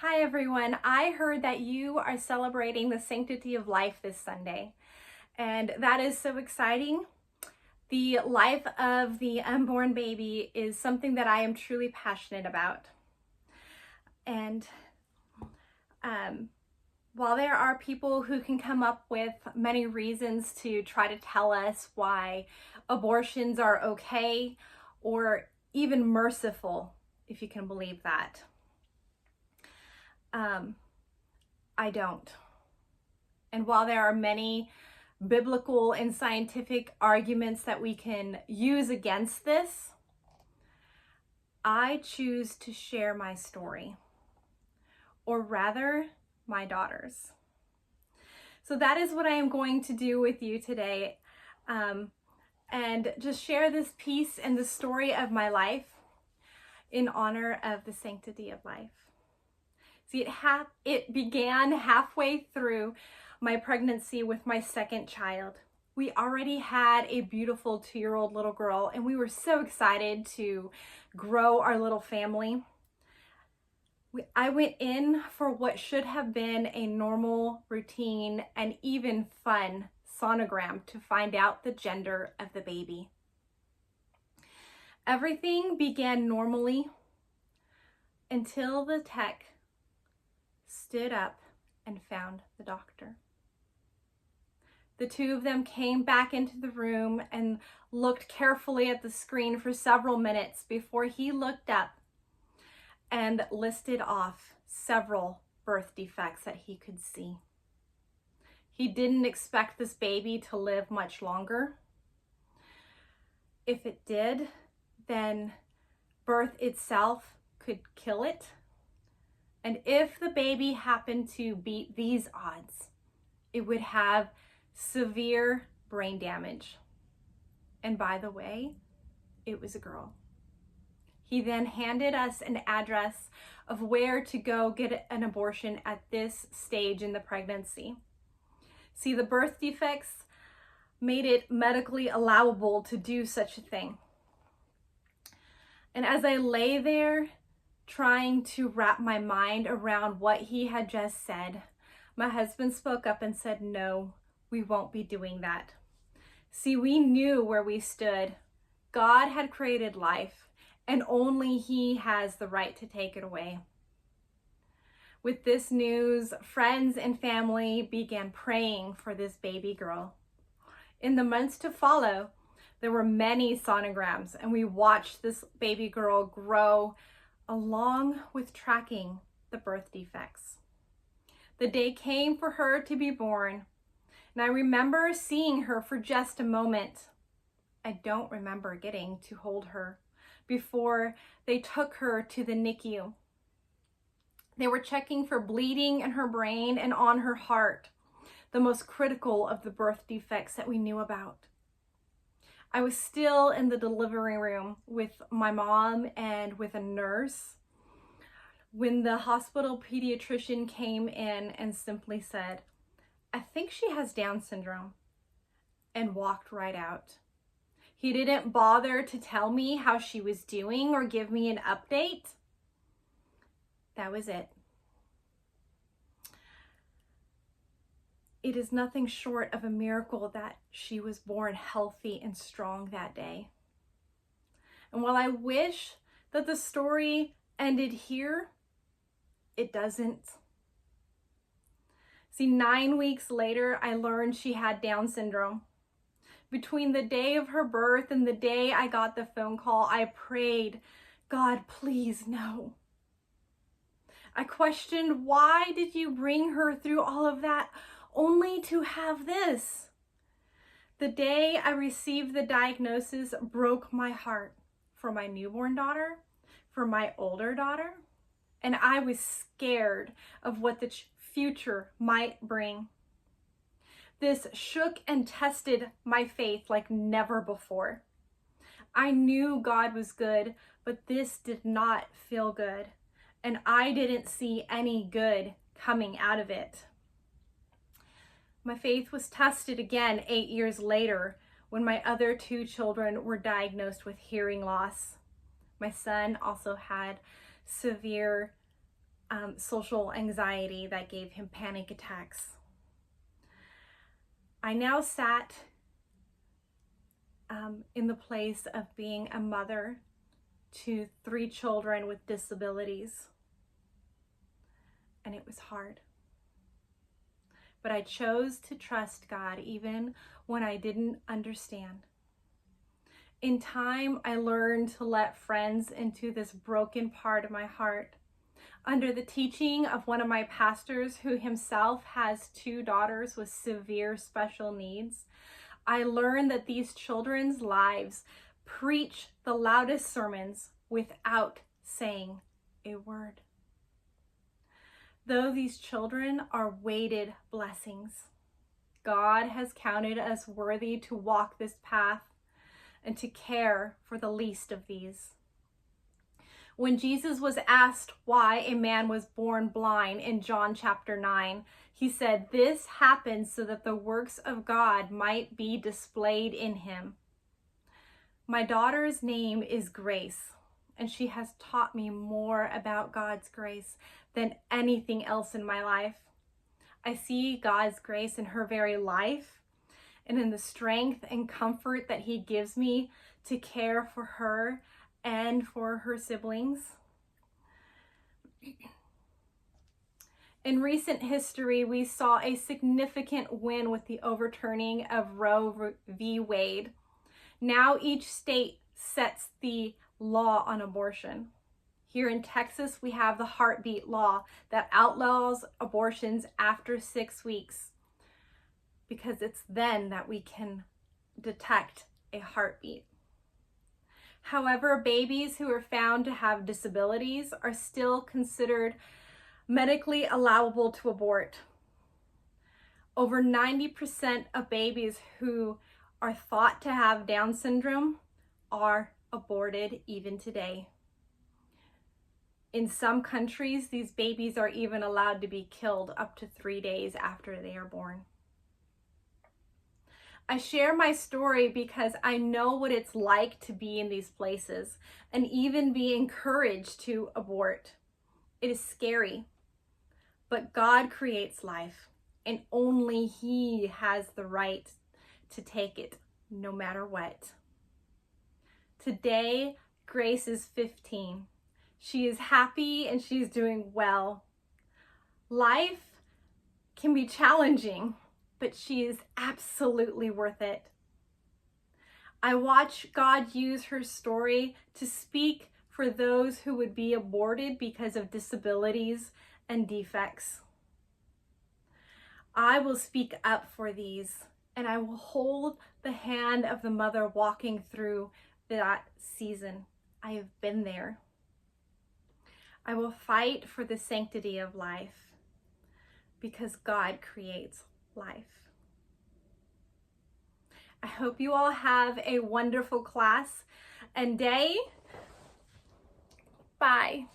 Hi everyone. I heard that you are celebrating the sanctity of life this Sunday, and that is so exciting. The life of the unborn baby is something that I am truly passionate about. And while there are people who can come up with many reasons to try to tell us why abortions are okay or even merciful, if you can believe that, I don't. And while there are many biblical and scientific arguments that we can use against this, I choose to share my story, or rather, my daughter's. So that is what I am going to do with you today, and just share this piece and the story of my life in honor of the sanctity of life. See, it began halfway through my pregnancy with my second child. We already had a beautiful 2-year-old little girl, and we were so excited to grow our little family. I went in for what should have been a normal, routine, and even fun sonogram to find out the gender of the baby. Everything began normally until the tech stood up and found the doctor. The two of them came back into the room and looked carefully at the screen for several minutes before he looked up and listed off several birth defects that he could see. He didn't expect this baby to live much longer. If it did, then birth itself could kill it. And if the baby happened to beat these odds, it would have severe brain damage. And by the way, it was a girl. He then handed us an address of where to go get an abortion at this stage in the pregnancy. See, the birth defects made it medically allowable to do such a thing. And as I lay there, trying to wrap my mind around what he had just said, my husband spoke up and said, "No, we won't be doing that." See, we knew where we stood. God had created life, and only He has the right to take it away. With this news, friends and family began praying for this baby girl. In the months to follow, there were many sonograms, and we watched this baby girl grow along with tracking the birth defects. The day came for her to be born, and I remember seeing her for just a moment. I don't remember getting to hold her before they took her to the NICU. They were checking for bleeding in her brain and on her heart, the most critical of the birth defects that we knew about. I was still in the delivery room with my mom and with a nurse when the hospital pediatrician came in and simply said, "I think she has Down syndrome," and walked right out. He didn't bother to tell me how she was doing or give me an update. That was it. It is nothing short of a miracle that she was born healthy and strong that day. And while I wish that the story ended here, it doesn't. See, 9 weeks later, I learned she had Down syndrome. Between the day of her birth and the day I got the phone call, I prayed, "God, please, no." I questioned, why did you bring her through all of that only to have this? The day I received the diagnosis broke my heart for my newborn daughter, for my older daughter, and I was scared of what the future might bring. This shook and tested my faith like never before. I knew God was good, but this did not feel good, and I didn't see any good coming out of it. My faith was tested again 8 years later when my other 2 children were diagnosed with hearing loss. My son also had severe social anxiety that gave him panic attacks. I now sat in the place of being a mother to 3 children with disabilities. And it was hard. But I chose to trust God even when I didn't understand. In time, I learned to let friends into this broken part of my heart. Under the teaching of one of my pastors, who himself has 2 daughters with severe special needs, I learned that these children's lives preach the loudest sermons without saying a word. Though these children are weighted blessings, God has counted us worthy to walk this path and to care for the least of these. When Jesus was asked why a man was born blind in John chapter 9, he said, "This happened so that the works of God might be displayed in him." My daughter's name is Grace, and she has taught me more about God's grace than anything else in my life. I see God's grace in her very life and in the strength and comfort that he gives me to care for her and for her siblings. In recent history, we saw a significant win with the overturning of Roe v. Wade. Now each state sets the law on abortion. Here in Texas, we have the heartbeat law that outlaws abortions after 6 weeks, because it's then that we can detect a heartbeat. However, babies who are found to have disabilities are still considered medically allowable to abort. Over 90% of babies who are thought to have Down syndrome are aborted even today. In some countries, these babies are even allowed to be killed up to 3 days after they are born. I share my story because I know what it's like to be in these places and even be encouraged to abort. It is scary, but God creates life, and only He has the right to take it, no matter what. Today, Grace is 15. She is happy and she's doing well. Life can be challenging, but she is absolutely worth it. I watch God use her story to speak for those who would be aborted because of disabilities and defects. I will speak up for these, and I will hold the hand of the mother walking through that season. I have been there. I will fight for the sanctity of life because God creates life. I hope you all have a wonderful class and day. Bye.